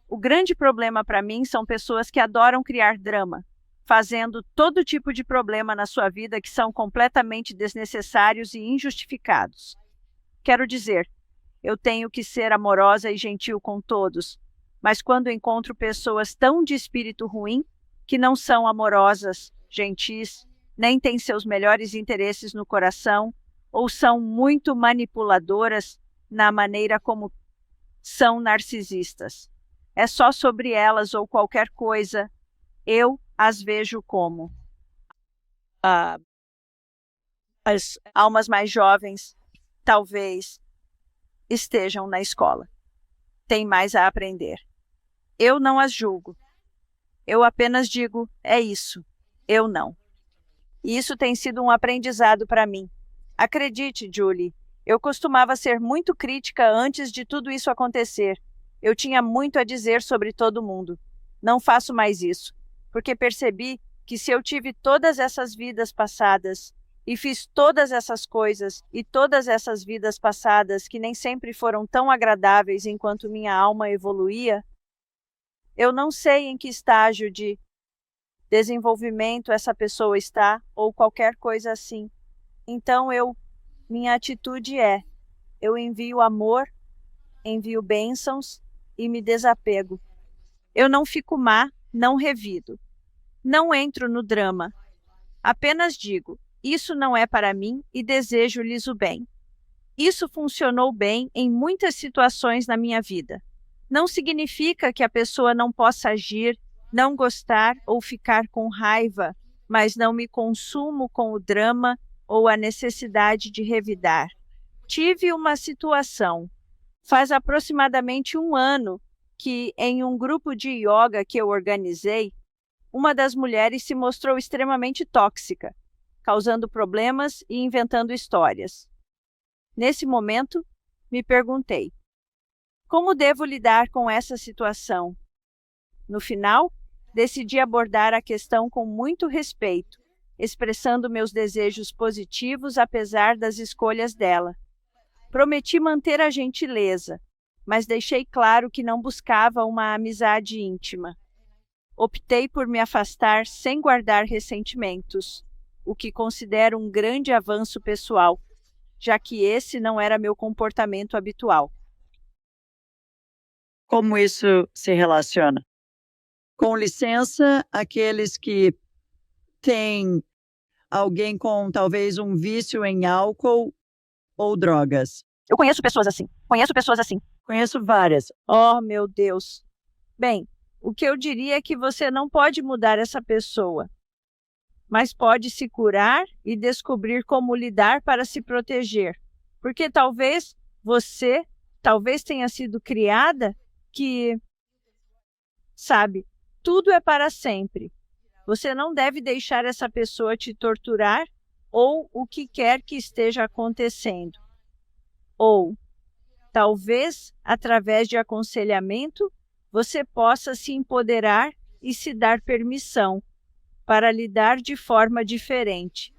O grande problema para mim são pessoas que adoram criar drama, fazendo todo tipo de problema na sua vida que são completamente desnecessários e injustificados. Quero dizer, eu tenho que ser amorosa e gentil com todos, mas quando encontro pessoas tão de espírito ruim, que não são amorosas, gentis, nem têm seus melhores interesses no coração, ou são muito manipuladoras na maneira como são narcisistas. É só sobre elas ou qualquer coisa, eu as vejo como as almas mais jovens, talvez estejam na escola. Têm mais a aprender. Eu não as julgo. Eu apenas digo, é isso. Eu não. E isso tem sido um aprendizado para mim. Acredite, Julie, eu costumava ser muito crítica antes de tudo isso acontecer. Eu tinha muito a dizer sobre todo mundo. Não faço mais isso, porque percebi que se eu tive todas essas vidas passadas e fiz todas essas coisas e todas essas vidas passadas que nem sempre foram tão agradáveis enquanto minha alma evoluía, eu não sei em que estágio de desenvolvimento essa pessoa está ou qualquer coisa assim. Então minha atitude é, eu envio amor, envio bênçãos e me desapego. Eu não fico má, não revido. Não entro no drama. Apenas digo, isso não é para mim e desejo-lhes o bem. Isso funcionou bem em muitas situações na minha vida. Não significa que a pessoa não possa agir, não gostar ou ficar com raiva, mas não me consumo com o drama ou a necessidade de revidar. Tive uma situação, faz aproximadamente 1 ano, que em um grupo de yoga que eu organizei, uma das mulheres se mostrou extremamente tóxica, causando problemas e inventando histórias. Nesse momento, me perguntei, como devo lidar com essa situação? No final, decidi abordar a questão com muito respeito, expressando meus desejos positivos apesar das escolhas dela. Prometi manter a gentileza, mas deixei claro que não buscava uma amizade íntima. Optei por me afastar sem guardar ressentimentos, o que considero um grande avanço pessoal, já que esse não era meu comportamento habitual. Como isso se relaciona? Com licença, aqueles que têm alguém com talvez um vício em álcool ou drogas. Eu conheço pessoas assim. Conheço várias. Oh, meu Deus! Bem, o que eu diria é que você não pode mudar essa pessoa, mas pode se curar e descobrir como lidar para se proteger. Porque talvez tenha sido criada que, sabe, tudo é para sempre. Você não deve deixar essa pessoa te torturar ou o que quer que esteja acontecendo. Ou, talvez, através de aconselhamento, você possa se empoderar e se dar permissão para lidar de forma diferente.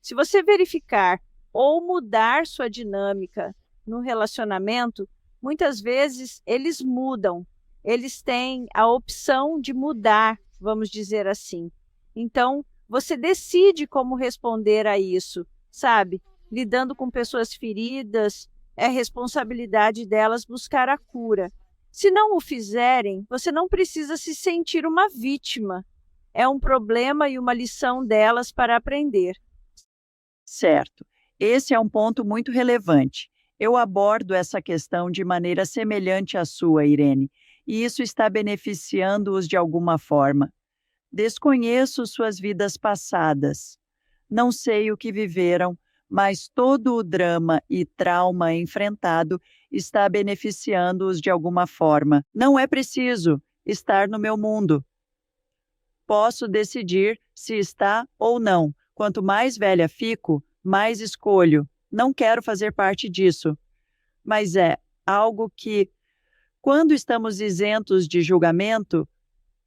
Se você verificar ou mudar sua dinâmica no relacionamento, muitas vezes eles mudam. Eles têm a opção de mudar, vamos dizer assim. Então, você decide como responder a isso, sabe? Lidando com pessoas feridas, é responsabilidade delas buscar a cura. Se não o fizerem, você não precisa se sentir uma vítima. É um problema e uma lição delas para aprender. Certo. Esse é um ponto muito relevante. Eu abordo essa questão de maneira semelhante à sua, Irene, e isso está beneficiando-os de alguma forma. Desconheço suas vidas passadas. Não sei o que viveram, mas todo o drama e trauma enfrentado está beneficiando-os de alguma forma. Não é preciso estar no meu mundo. Posso decidir se está ou não. Quanto mais velha fico, mais escolho. Não quero fazer parte disso. Mas é algo que, quando estamos isentos de julgamento,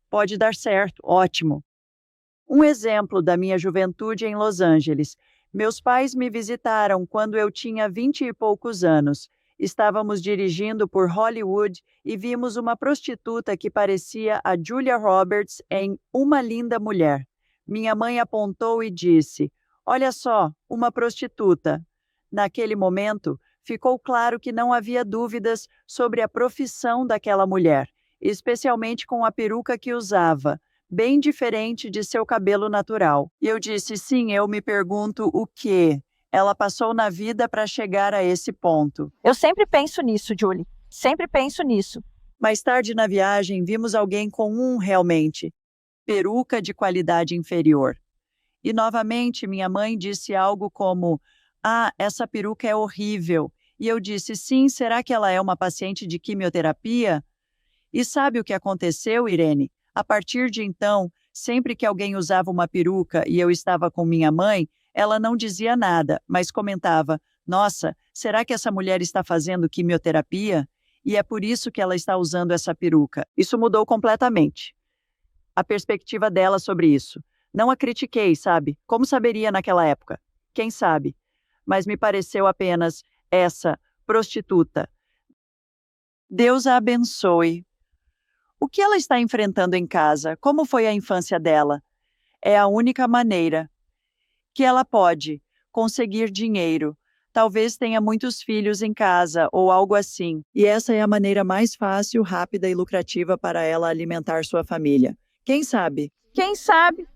pode dar certo. Ótimo. Um exemplo da minha juventude em Los Angeles. Meus pais me visitaram quando eu tinha 20 e poucos anos. Estávamos dirigindo por Hollywood e vimos uma prostituta que parecia a Julia Roberts em Uma Linda Mulher. Minha mãe apontou e disse: "Olha só, uma prostituta." Naquele momento, ficou claro que não havia dúvidas sobre a profissão daquela mulher, especialmente com a peruca que usava, bem diferente de seu cabelo natural. E eu disse: "Sim, eu me pergunto o que ela passou na vida para chegar a esse ponto." Eu sempre penso nisso, Julie. Sempre penso nisso. Mais tarde na viagem, vimos alguém com realmente peruca de qualidade inferior. E novamente minha mãe disse algo como: "Ah, essa peruca é horrível." E eu disse: "Sim, será que ela é uma paciente de quimioterapia?" E sabe o que aconteceu, Irene? A partir de então, sempre que alguém usava uma peruca e eu estava com minha mãe, ela não dizia nada, mas comentava: "Nossa, será que essa mulher está fazendo quimioterapia? E é por isso que ela está usando essa peruca." Isso mudou completamente a perspectiva dela sobre isso. Não a critiquei, sabe? Como saberia naquela época? Quem sabe? Mas me pareceu apenas essa prostituta. Deus a abençoe. O que ela está enfrentando em casa? Como foi a infância dela? É a única maneira que ela pode conseguir dinheiro. Talvez tenha muitos filhos em casa ou algo assim. E essa é a maneira mais fácil, rápida e lucrativa para ela alimentar sua família. Quem sabe? Quem sabe?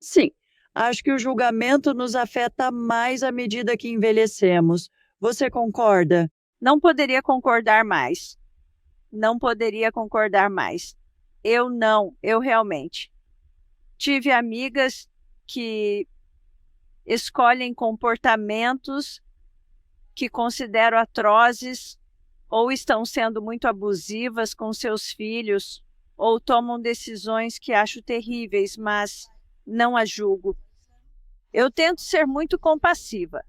Sim, acho que o julgamento nos afeta mais à medida que envelhecemos. Você concorda? Não poderia concordar mais. Não poderia concordar mais. Eu realmente. Tive amigas que escolhem comportamentos que considero atrozes, ou estão sendo muito abusivas com seus filhos, ou tomam decisões que acho terríveis, mas não as julgo. Eu tento ser muito compassiva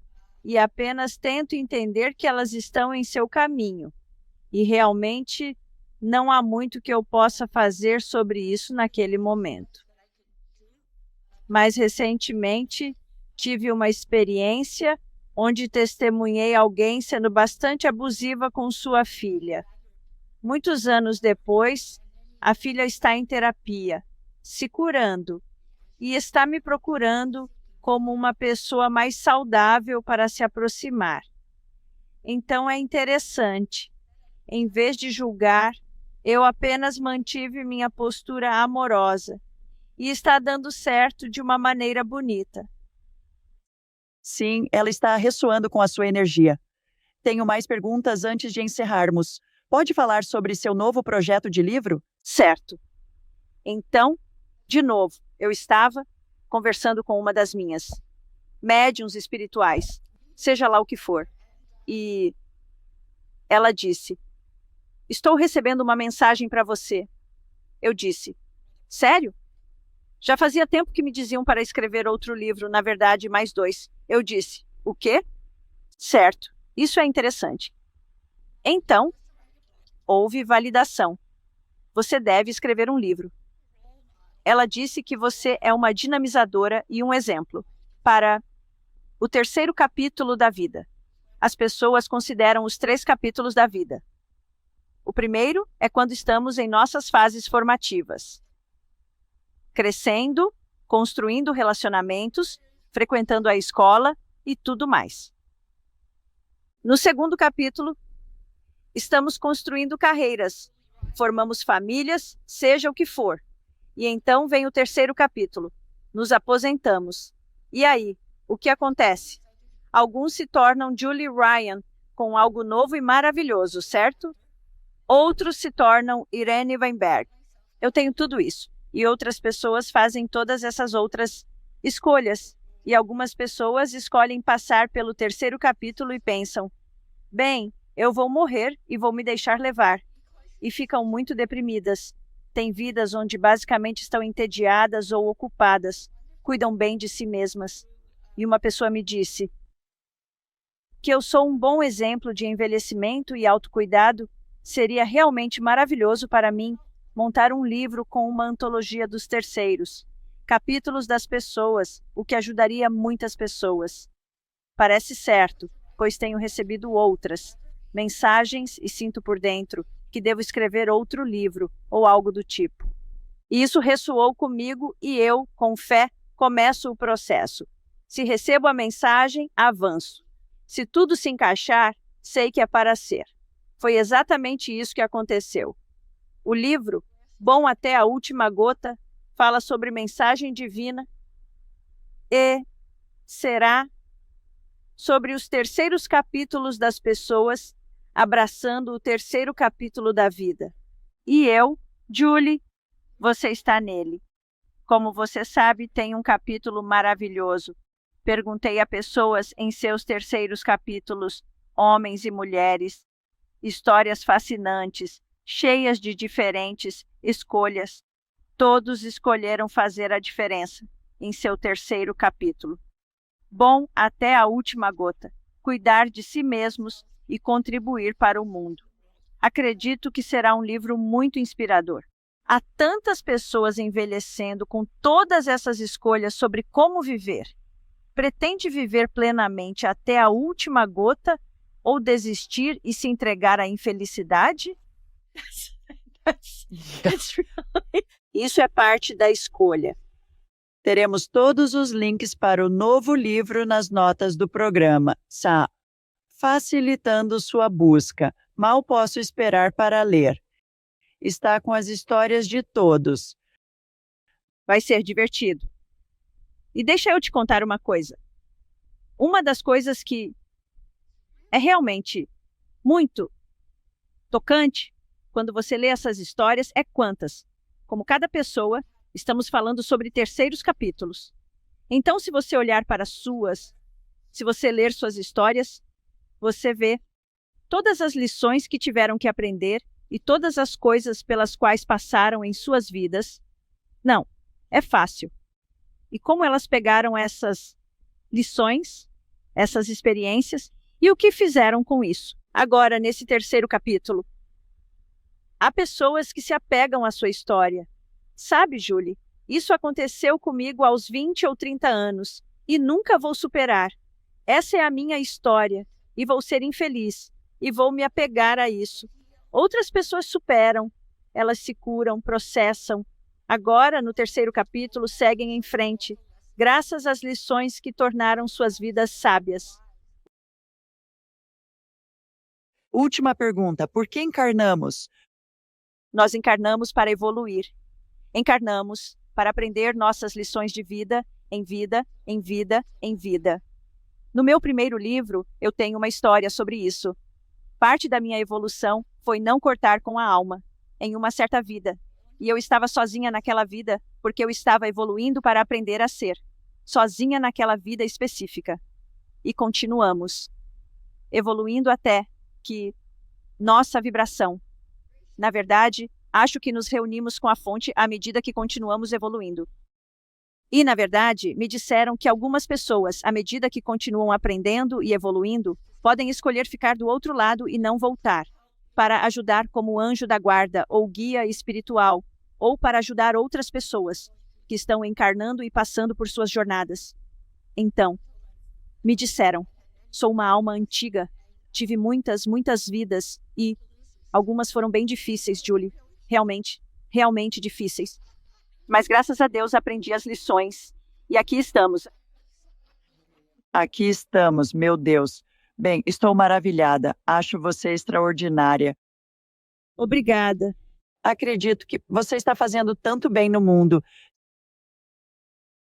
e apenas tento entender que elas estão em seu caminho. E realmente não há muito que eu possa fazer sobre isso naquele momento. Mais recentemente, tive uma experiência onde testemunhei alguém sendo bastante abusiva com sua filha. Muitos anos depois, a filha está em terapia, se curando, e está me procurando como uma pessoa mais saudável para se aproximar. Então é interessante. Em vez de julgar, eu apenas mantive minha postura amorosa e está dando certo de uma maneira bonita. Sim, ela está ressoando com a sua energia. Tenho mais perguntas antes de encerrarmos. Pode falar sobre seu novo projeto de livro? Certo. Então, de novo, eu estava conversando com uma das minhas médiuns espirituais, seja lá o que for, e ela disse: "Estou recebendo uma mensagem para você." Eu disse: "Sério?" Já fazia tempo que me diziam para escrever outro livro, na verdade, mais 2. Eu disse: "O quê?" "Certo, isso é interessante." Então, houve validação. "Você deve escrever um livro." Ela disse que você é uma dinamizadora e um exemplo para o 3º capítulo da vida. As pessoas consideram os 3 capítulos da vida. O primeiro é quando estamos em nossas fases formativas, crescendo, construindo relacionamentos, frequentando a escola e tudo mais. No 2º capítulo, estamos construindo carreiras, formamos famílias, seja o que for. E então vem o 3º capítulo, nos aposentamos. E aí, o que acontece? Alguns se tornam Julie Ryan com algo novo e maravilhoso, certo? Outros se tornam Irene Weinberg. Eu tenho tudo isso. E outras pessoas fazem todas essas outras escolhas. E algumas pessoas escolhem passar pelo terceiro capítulo e pensam: bem, eu vou morrer e vou me deixar levar. E ficam muito deprimidas. Têm vidas onde basicamente estão entediadas ou ocupadas, cuidam bem de si mesmas. E uma pessoa me disse que eu sou um bom exemplo de envelhecimento e autocuidado. Seria realmente maravilhoso para mim montar um livro com uma antologia dos terceiros, capítulos das pessoas, o que ajudaria muitas pessoas. Parece certo, pois tenho recebido outras mensagens e sinto por dentro que devo escrever outro livro ou algo do tipo. E isso ressoou comigo e eu, com fé, começo o processo. Se recebo a mensagem, avanço. Se tudo se encaixar, sei que é para ser. Foi exatamente isso que aconteceu. O livro, Bom até a Última Gota, fala sobre mensagem divina e será sobre os terceiros capítulos das pessoas, abraçando o terceiro capítulo da vida. E eu, Julie, você está nele. Como você sabe, tem um capítulo maravilhoso. Perguntei a pessoas em seus terceiros capítulos, homens e mulheres, histórias fascinantes, cheias de diferentes escolhas. Todos escolheram fazer a diferença em seu terceiro capítulo. Bom até a última gota, cuidar de si mesmos e contribuir para o mundo. Acredito que será um livro muito inspirador. Há tantas pessoas envelhecendo com todas essas escolhas sobre como viver. Pretende viver plenamente até a última gota ou desistir e se entregar à infelicidade? Isso é parte da escolha. Teremos todos os links para o novo livro nas notas do programa, facilitando sua busca. Mal posso esperar para ler. Está com as histórias de todos. Vai ser divertido. E deixa eu te contar uma coisa. Uma das coisas que é realmente muito tocante quando você lê essas histórias é quantas, como cada pessoa, estamos falando sobre terceiros capítulos. Então, se você olhar para se você ler suas histórias, você vê todas as lições que tiveram que aprender e todas as coisas pelas quais passaram em suas vidas. Não, é fácil. E como elas pegaram essas lições, essas experiências, e o que fizeram com isso. Agora, nesse terceiro capítulo, há pessoas que se apegam à sua história. Sabe, Julie, isso aconteceu comigo aos 20 ou 30 anos e nunca vou superar. Essa é a minha história e vou ser infeliz e vou me apegar a isso. Outras pessoas superam, elas se curam, processam. Agora, no terceiro capítulo, seguem em frente, graças às lições que tornaram suas vidas sábias. Última pergunta: por que encarnamos? Nós encarnamos para evoluir. Encarnamos para aprender nossas lições de vida, em vida, em vida, em vida. No meu primeiro livro, eu tenho uma história sobre isso. Parte da minha evolução foi não cortar com a alma, em uma certa vida. E eu estava sozinha naquela vida, porque eu estava evoluindo para aprender a ser. Sozinha naquela vida específica. E continuamos. Evoluindo até que nossa vibração. Na verdade, acho que nos reunimos com a fonte à medida que continuamos evoluindo. E, na verdade, me disseram que algumas pessoas, à medida que continuam aprendendo e evoluindo, podem escolher ficar do outro lado e não voltar, para ajudar como anjo da guarda ou guia espiritual, ou para ajudar outras pessoas que estão encarnando e passando por suas jornadas. Então, me disseram, sou uma alma antiga, tive muitas vidas e algumas foram bem difíceis, Julie. Realmente difíceis. Mas graças a Deus aprendi as lições. E aqui estamos. Aqui estamos, meu Deus. Bem, estou maravilhada. Acho você extraordinária. Obrigada. Acredito que você está fazendo tanto bem no mundo.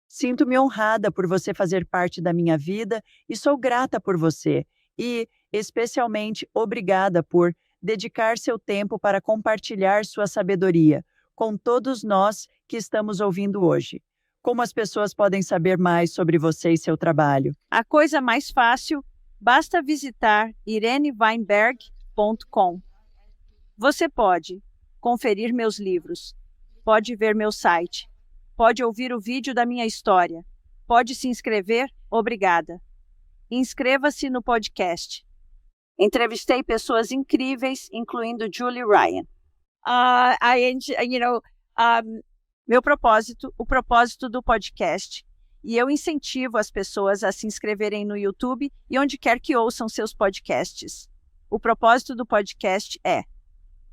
Sinto-me honrada por você fazer parte da minha vida e sou grata por você. E, especialmente, obrigada por dedicar seu tempo para compartilhar sua sabedoria com todos nós que estamos ouvindo hoje. Como as pessoas podem saber mais sobre você e seu trabalho? A coisa mais fácil, basta visitar ireneweinberg.com. Você pode conferir meus livros, pode ver meu site, pode ouvir o vídeo da minha história, pode se inscrever, obrigada. Inscreva-se no podcast. Entrevistei pessoas incríveis, incluindo Julie Ryan. Meu propósito, o propósito do podcast, e eu incentivo as pessoas a se inscreverem no YouTube e onde quer que ouçam seus podcasts. O propósito do podcast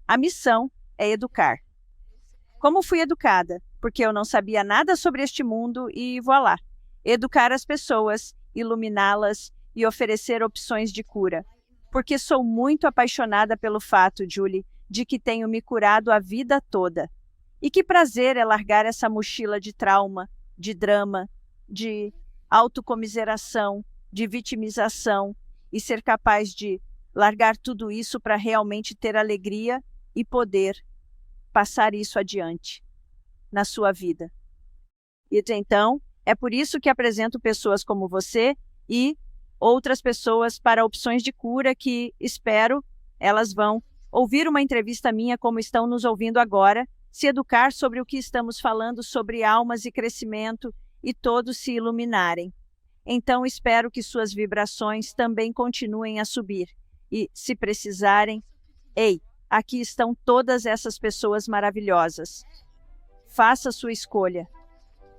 a missão é educar. Como fui educada? Porque eu não sabia nada sobre este mundo e voilá, educar as pessoas, iluminá-las e oferecer opções de cura. Porque sou muito apaixonada pelo fato, Julie, de que tenho me curado a vida toda. E que prazer é largar essa mochila de trauma, de drama, de autocomiseração, de vitimização e ser capaz de largar tudo isso para realmente ter alegria e poder passar isso adiante na sua vida. E então, é por isso que apresento pessoas como você e outras pessoas para opções de cura que, espero, elas vão ouvir uma entrevista minha como estão nos ouvindo agora, se educar sobre o que estamos falando sobre almas e crescimento e todos se iluminarem. Então espero que suas vibrações também continuem a subir. E, se precisarem, aqui estão todas essas pessoas maravilhosas. Faça sua escolha.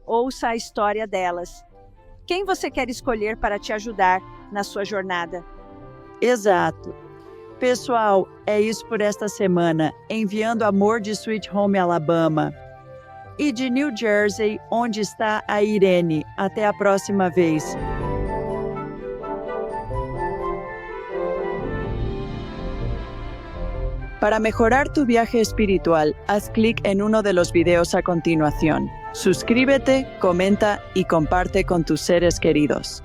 Ouça a história delas. Quem você quer escolher para te ajudar na sua jornada? Exato. Pessoal, é isso por esta semana, enviando amor de Sweet Home, Alabama. E de New Jersey, onde está a Irene. Até a próxima vez. Para mejorar tu viaje espiritual, haz clic en uno de los videos a continuación. Suscríbete, comenta y comparte con tus seres queridos.